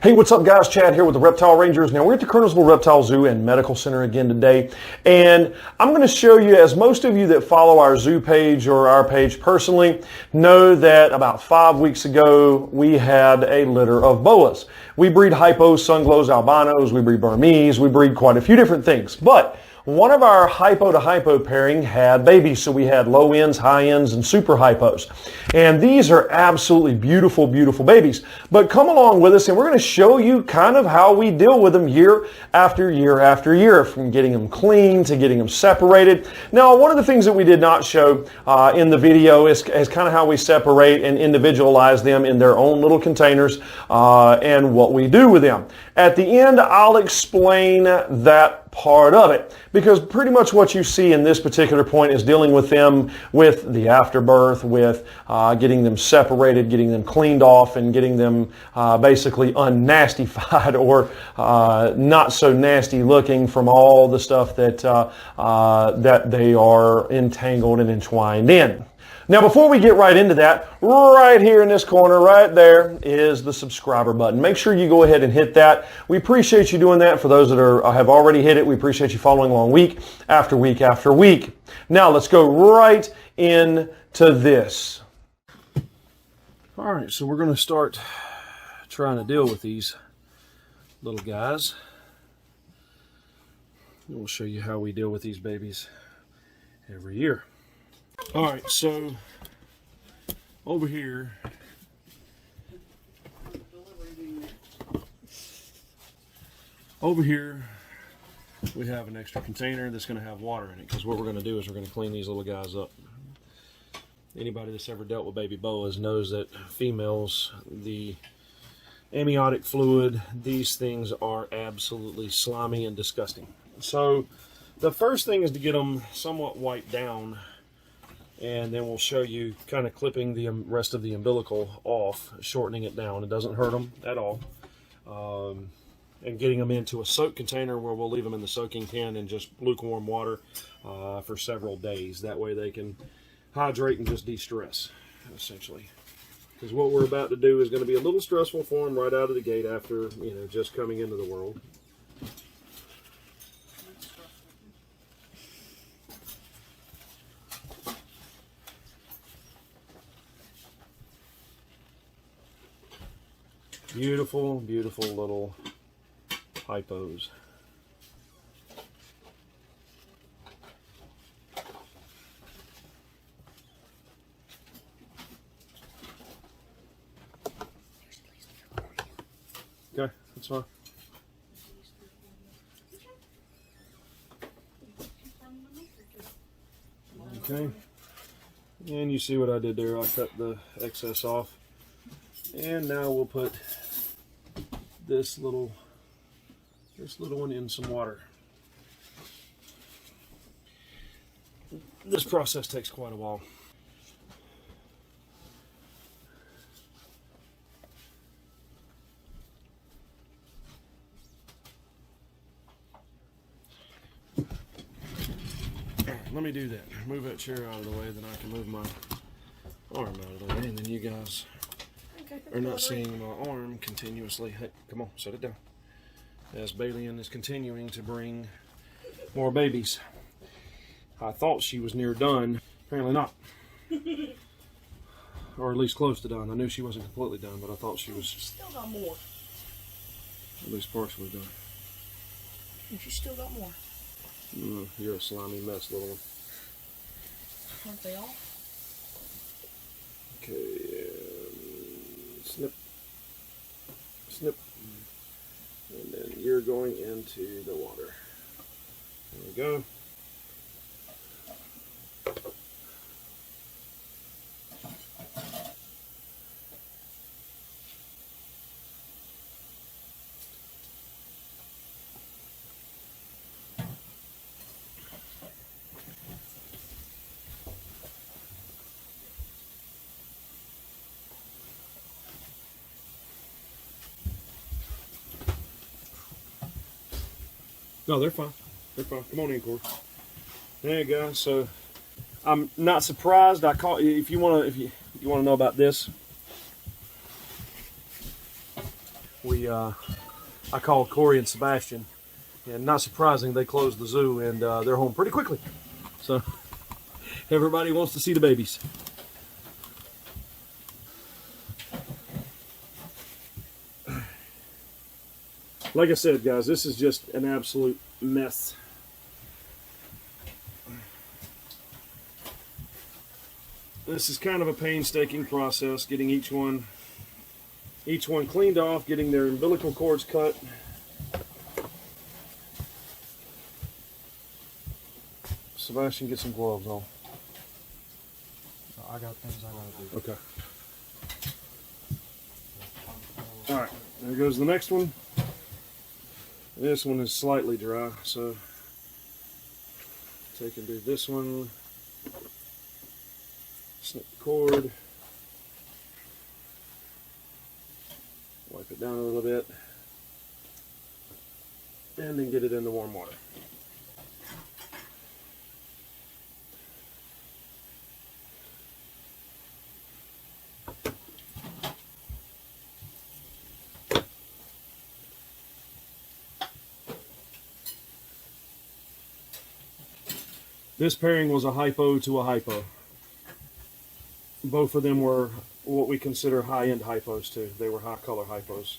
Hey, what's up guys? Chad here with the Reptile Rangers. Now we're at the Kernersville Reptile Zoo and Medical Center again today. And I'm going to show you, as most of you that follow our zoo page or our page personally know, that about 5 weeks ago we had a litter of boas. We breed Hypo, Sunglows, Albinos, we breed Burmese, we breed quite a few different things. But one of our Hypo to Hypo pairing had babies, so we had low ends, high ends, and super Hypos. And these are absolutely beautiful, beautiful babies. But come along with us and we're going to show you kind of how we deal with them year after year after year, from getting them clean to getting them separated. Now, one of the things that we did not show in the video is kind of how we separate and individualize them in their own little containers and what we do with them. At the end, I'll explain that part of it, because pretty much what you see in this particular point is dealing with them with the afterbirth, with getting them separated, getting them cleaned off, and getting them basically unnastified or not so nasty looking from all the stuff that that they are entangled and entwined in. Now, before we get right into that, right here in this corner, right there, is the subscriber button. Make sure you go ahead and hit that. We appreciate you doing that. For those that have already hit it, we appreciate you following along week after week after week. Now, let's go right into this. All right, so we're going to start trying to deal with these little guys. And we'll show you how we deal with these babies every year. All right, so over here, we have an extra container that's going to have water in it, because what we're going to do is we're going to clean these little guys up. Anybody that's ever dealt with baby boas knows that females, the amniotic fluid, these things are absolutely slimy and disgusting. So the first thing is to get them somewhat wiped down, and then we'll show you kind of clipping the rest of the umbilical off, shortening it down. It doesn't hurt them at all. And getting them into a soak container where we'll leave them in the soaking tin in just lukewarm water for several days. That way they can hydrate and just de-stress, essentially. Because what we're about to do is going to be a little stressful for them right out of the gate after, you know, just coming into the world. Beautiful, beautiful little Hypos. Okay, that's fine. Okay, and you see what I did there. I cut the excess off. And now we'll put this little one in some water. This process takes quite a while. Let me do that. Move that chair out of the way, then I can move my arm out of the way, and then you guys are not seeing my arm continuously. Hey, come on, set it down. As Balian is continuing to bring more babies. I thought she was near done. Apparently not. Or at least close to done. I knew she wasn't completely done, but I thought she was. She's still got more. At least partially done. And she's still got more. You're a slimy mess, little one. Aren't they all? Okay, snip, snip, and then you're going into the water. There we go. No, they're fine. They're fine. Come on in, Corey. There you go. So I'm not surprised. I caught if you want to know about this. I called Corey and Sebastian, and not surprising, they closed the zoo and they're home pretty quickly. So everybody wants to see the babies. Like I said, guys, this is just an absolute mess. This is kind of a painstaking process, getting each one cleaned off, getting their umbilical cords cut. Sebastian, get some gloves on. I got things I gotta do. Okay. All right, there goes the next one. This one is slightly dry, so take and do this one. Snip the cord. Wipe it down a little bit. And then get it in the warm water. This pairing was a hypo to a hypo. Both of them were what we consider high-end hypos too. They were high-color hypos.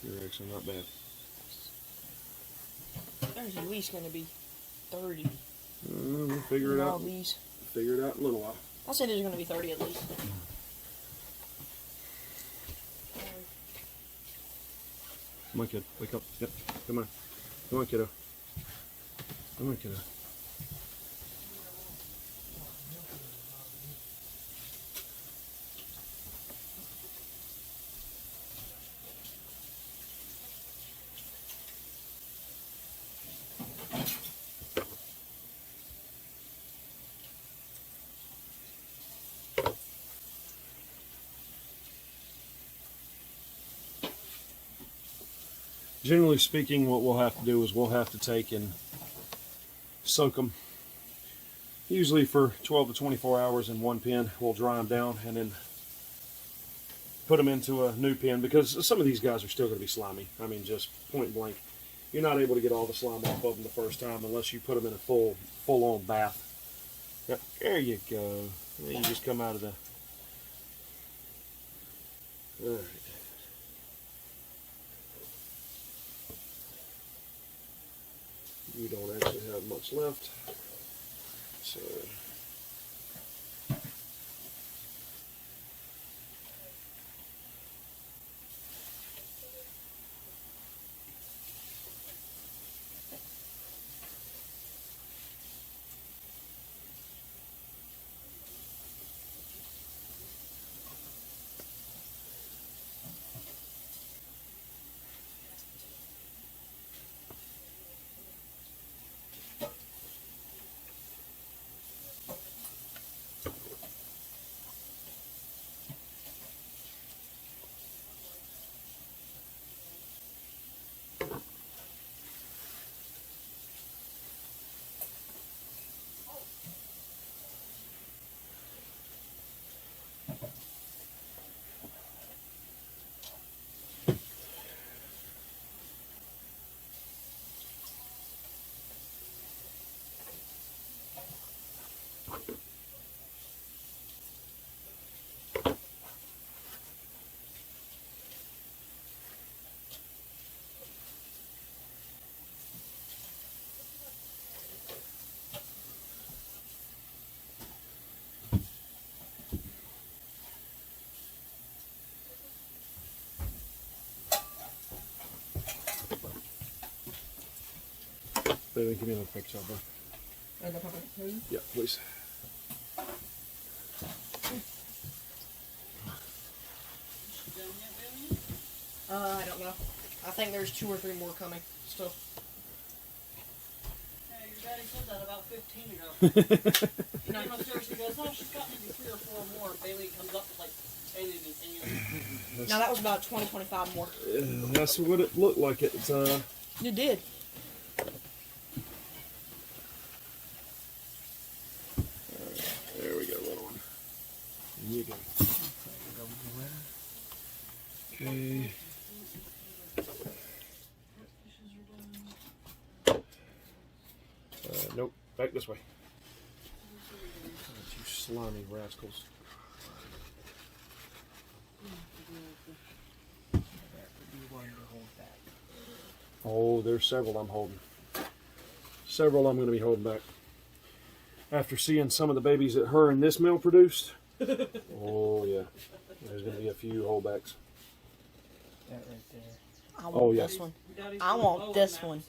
You're actually not bad. There's at least going to be 30. We'll figure it All out. these. Figure it out in a little while. I said there's going to be 30 at least. Come on, kid. Wake up. Yep. Come on. Come on, kiddo. Come on, kiddo. Generally speaking, what we'll have to do is we'll have to take and soak them, usually for 12 to 24 hours in one pen. We'll dry them down and then put them into a new pen, because some of these guys are still going to be slimy. I mean, just point blank. You're not able to get all the slime off of them the first time unless you put them in a full-on bath. Yep, there you go. Then you just come out of the... All right. You don't actually have much left, so baby, give me another picture of her. Yeah, please. I don't know. I think there's 2 or 3 more coming still. Yeah, your daddy said that about 15 ago. No, seriously, he goes, oh, she's got maybe 3 or 4 more. Bailey comes up with like Now that was about 20, 25 more. That's what it looked like at the time. You did. There we go, little one. There you go. Okay. Nope, back this way. You slimy rascals. Oh, there's several I'm holding. Several I'm going to be holding back. After seeing some of the babies that her and this male produced, oh yeah, there's going to be a few holdbacks. That right there. I want Oh, yeah. this one. I want this one.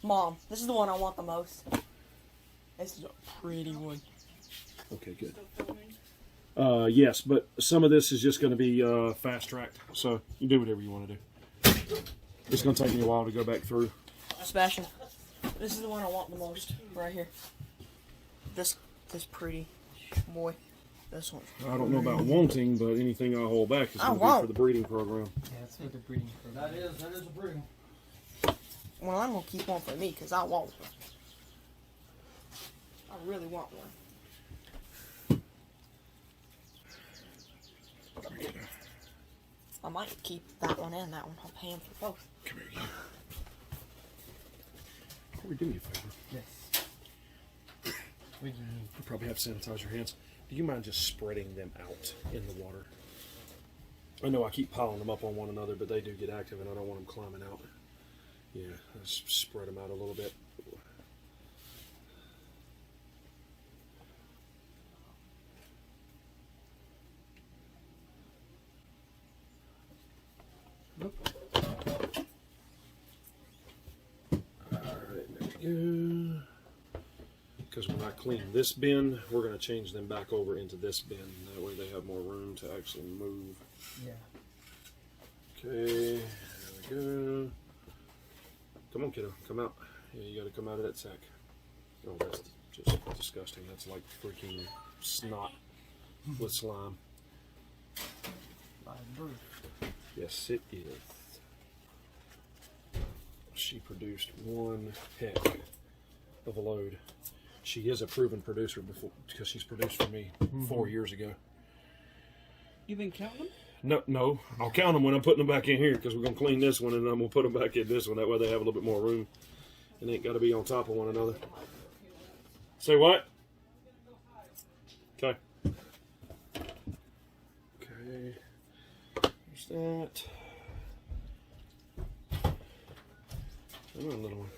Mom, this is the one I want the most. This is a pretty one. Okay, good. Yes, but some of this is just going to be fast-tracked, so you do whatever you want to do. It's going to take me a while to go back through. Sebastian, this is the one I want the most, right here. This pretty boy. This one. I don't know about wanting, but anything I hold back is going to be for the breeding program. Yeah, that's for the breeding program. That is a breeding. Well, I'm going to keep one for me, because I want one. I really want one. I might keep that one and that one. I'll pay him for both. Come here, you. Corey, do me a favor. Yes. What do you need? You probably have to sanitize your hands. Do you mind just spreading them out in the water? I know I keep piling them up on one another, but they do get active, and I don't want them climbing out. Yeah, let's spread them out a little bit. Alright, there we go. Because when I clean this bin, we're going to change them back over into this bin. That way they have more room to actually move. Yeah. Okay, there we go. Come on, kiddo, come out. Yeah, you got to come out of that sack. Oh, that's just disgusting. That's like freaking snot with slime. Live birth. Yes, it is. She produced one heck of a load. She is a proven producer before, because she's produced for me 4 years ago. You been counting them? No, I'll count them when I'm putting them back in here, because we're going to clean this one and I'm going to put them back in this one. That way they have a little bit more room and they ain't got to be on top of one another. Say what? Okay. Okay. There's that. Come on, little one.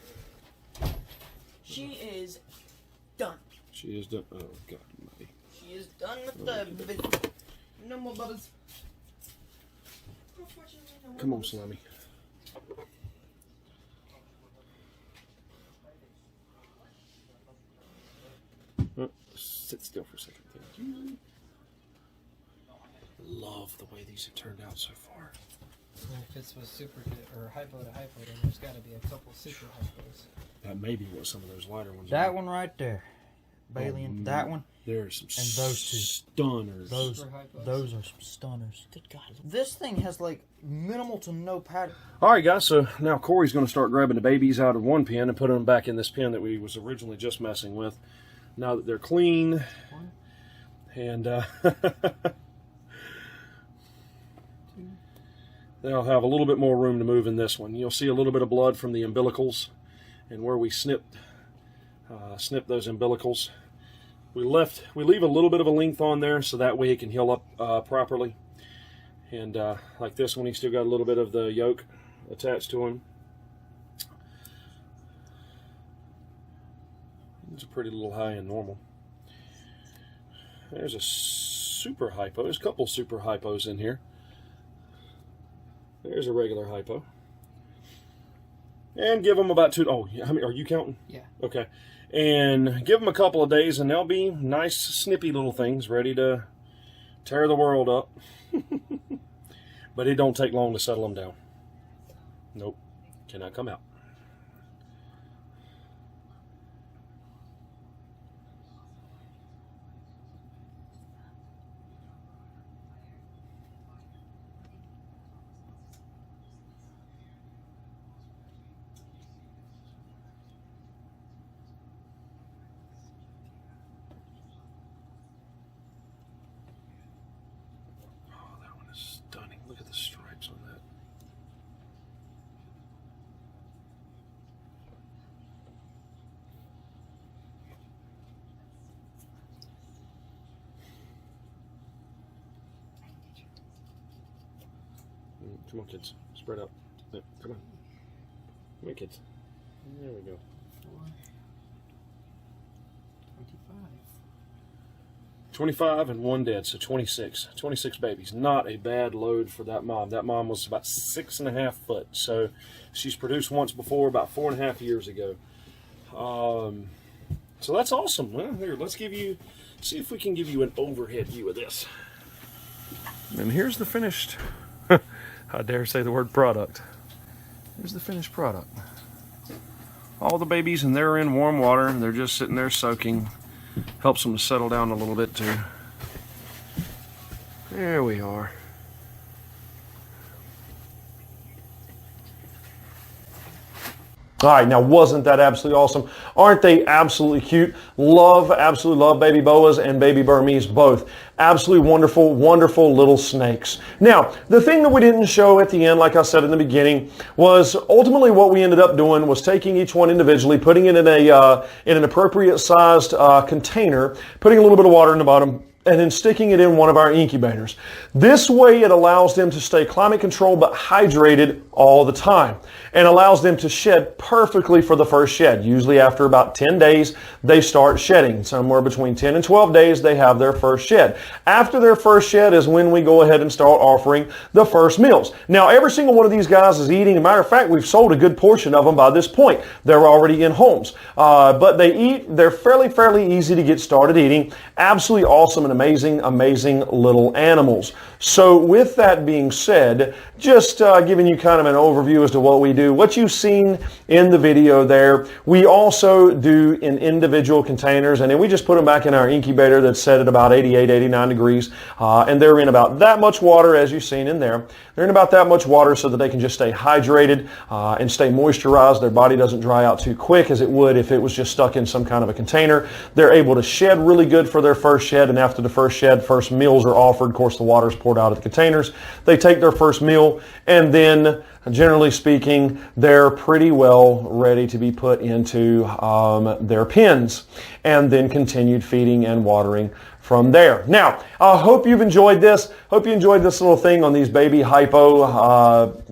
She is done. She is done. Oh, God, Almighty. She is done with the... No more bubbles. Come on, Slimy. Sit still for a second. Thank you. Love the way these have turned out so far. Well, if this was super or hypo to hypo, then there's got to be a couple super hypos. That may be what some of those lighter ones That are. one right there, Balian. That one. There's some And those two. stunners. Those are some stunners. Good God. This thing has like minimal to no pattern. All right, guys. So now Corey's going to start grabbing the babies out of one pen and putting them back in this pen that we was originally just messing with. Now that they're clean, and they'll have a little bit more room to move in this one. You'll see a little bit of blood from the umbilicals, and where we snipped those umbilicals. We leave a little bit of a length on there so that way it can heal up properly. And like this one, he's still got a little bit of the yolk attached to him. It's a pretty little high and normal. There's a super hypo. There's a couple super hypos in here. There's a regular hypo. And give them about two. Oh, how many are you counting? Yeah. Okay. And give them a couple of days, and they'll be nice, snippy little things ready to tear the world up. But it don't take long to settle them down. Nope. Cannot come out. Come on, kids. Spread out. Yeah, come on. Come on, kids. There we go. 25 and 1 dead, so 26. 26 babies. Not a bad load for that mom. That mom was about 6.5 foot, so she's produced once before, about 4.5 years ago. So that's awesome. Well, here, let's see if we can give you an overhead view of this. And here's the finished, I dare say the word product. Here's the finished product. All the babies, and they're in warm water. They're just sitting there soaking. Helps them to settle down a little bit too. There we are. All right, now wasn't that absolutely awesome? Aren't they absolutely cute? Absolutely love baby boas and baby Burmese both. Absolutely wonderful, wonderful little snakes. Now, the thing that we didn't show at the end, like I said in the beginning, was ultimately what we ended up doing was taking each one individually, putting it in an appropriate sized container, putting a little bit of water in the bottom, and then sticking it in one of our incubators. This way it allows them to stay climate controlled but hydrated all the time, and allows them to shed perfectly for the first shed. Usually after about 10 days, they start shedding. Somewhere between 10 and 12 days, they have their first shed. After their first shed is when we go ahead and start offering the first meals. Now, every single one of these guys is eating. As a matter of fact, we've sold a good portion of them by this point. They're already in homes. But they eat. They're fairly easy to get started eating. Absolutely awesome and amazing little animals. So with that being said, just giving you kind of an overview as to what we do. What you've seen in the video there, we also do in individual containers, and then we just put them back in our incubator that's set at about 88, 89 degrees, and they're in about that much water as you've seen in there. They're in about that much water so that they can just stay hydrated and stay moisturized. Their body doesn't dry out too quick as it would if it was just stuck in some kind of a container. They're able to shed really good for their first shed, and after the first shed, first meals are offered. Of course, the water's poured out of the containers. They take their first meal, and then generally speaking, they're pretty well ready to be put into their pens, and then continued feeding and watering from there. Now, I hope you've enjoyed this. Hope you enjoyed this little thing on these baby hypo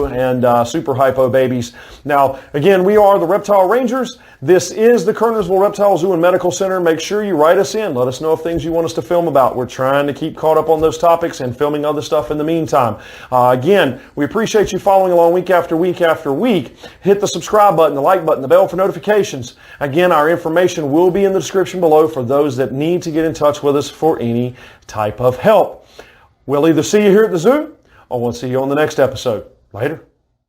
and super hypo babies. Now, again, we are the Reptile Rangers. This is the Kernersville Reptile Zoo and Medical Center. Make sure you write us in. Let us know of things you want us to film about. We're trying to keep caught up on those topics and filming other stuff in the meantime. Again, we appreciate you following along week after week after week. Hit the subscribe button, the like button, the bell for notifications. Again, our information will be in the description below for those that need to get in touch with us for any type of help. We'll either see you here at the zoo or we'll see you on the next episode. Later.